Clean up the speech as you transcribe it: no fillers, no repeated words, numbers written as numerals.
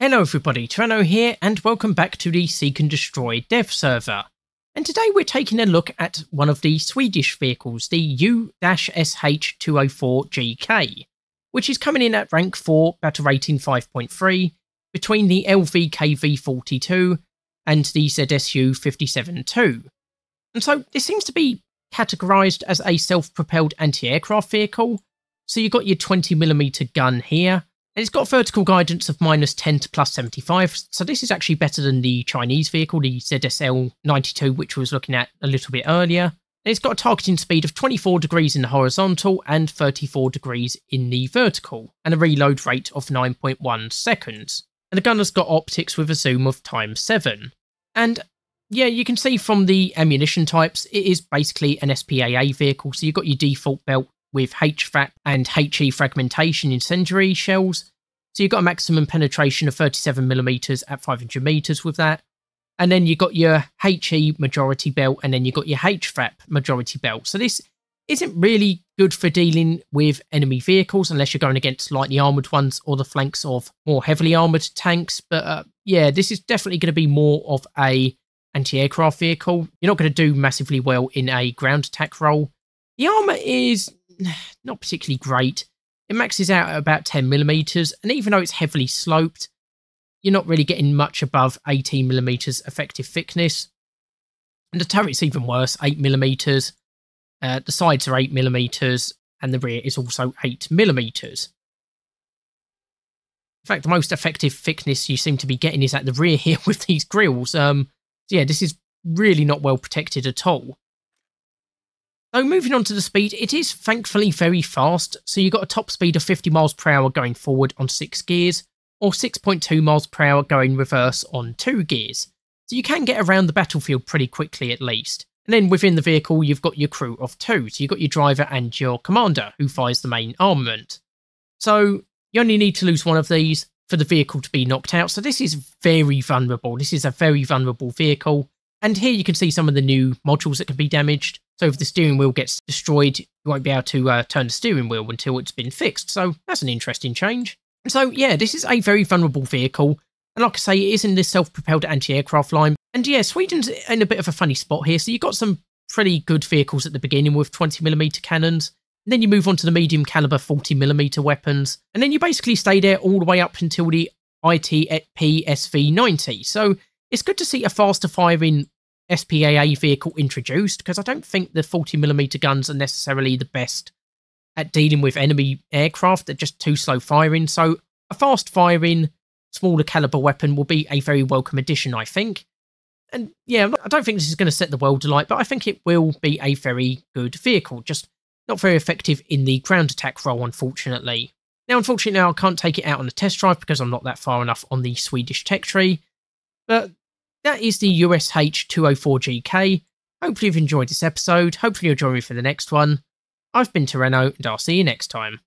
Hello everybody, Tyranno here and welcome back to the Seek and Destroy dev server. And today we're taking a look at one of the Swedish vehicles, the U-SH204GK, which is coming in at rank 4, battle rating 5.3, between the LVKV42 and the ZSU-57-2. And so this seems to be categorised as a self-propelled anti-aircraft vehicle, so you've got your 20mm gun here. And it's got vertical guidance of -10 to +75, so this is actually better than the Chinese vehicle, the ZSL-92, which we was looking at a little bit earlier. And it's got a targeting speed of 24 degrees in the horizontal and 34 degrees in the vertical, and a reload rate of 9.1 seconds. And the gun has got optics with a zoom of ×7. And yeah, you can see from the ammunition types, it is basically an SPAA vehicle, so you've got your default belt with HFAP and HE fragmentation incendiary shells. So you've got a maximum penetration of 37mm at 500 meters with that. And then you've got your HE majority belt, and then you've got your HFAP majority belt. So this isn't really good for dealing with enemy vehicles unless you're going against lightly armoured ones or the flanks of more heavily armoured tanks. But yeah, this is definitely going to be more of a anti-aircraft vehicle. You're not going to do massively well in a ground attack role. The armour is not particularly great. It maxes out at about 10mm, and even though it's heavily sloped, you're not really getting much above 18mm effective thickness. And the turret's even worse, 8mm. The sides are 8mm, and the rear is also 8mm. In fact, the most effective thickness you seem to be getting is at the rear here with these grills. So yeah, this is really not well protected at all. So moving on to the speed, it is thankfully very fast, so you've got a top speed of 50 miles per hour going forward on 6 gears, or 6.2 miles per hour going reverse on 2 gears. So you can get around the battlefield pretty quickly at least. And then within the vehicle, you've got your crew of 2, so you've got your driver and your commander, who fires the main armament. So you only need to lose one of these for the vehicle to be knocked out, so this is very vulnerable. This is a very vulnerable vehicle. And here you can see some of the new modules that can be damaged. So if the steering wheel gets destroyed, you won't be able to turn the steering wheel until it's been fixed. So that's an interesting change. And so yeah, this is a very vulnerable vehicle. And like I say, it is in this self-propelled anti-aircraft line. And yeah, Sweden's in a bit of a funny spot here. So you've got some pretty good vehicles at the beginning with 20mm cannons. And then you move on to the medium caliber 40mm weapons. And then you basically stay there all the way up until the ITP SV90. So it's good to see a faster firing SPAA vehicle introduced, because I don't think the 40mm guns are necessarily the best at dealing with enemy aircraft. They're just too slow firing. So a fast firing, smaller caliber weapon will be a very welcome addition, I think. And yeah, I don't think this is going to set the world alight, but I think it will be a very good vehicle. Just not very effective in the ground attack role, unfortunately. Now, unfortunately, I can't take it out on a test drive because I'm not that far enough on the Swedish tech tree. But that is the USH204GK. Hopefully you've enjoyed this episode. Hopefully you'll join me for the next one. I've been Tyranno, and I'll see you next time.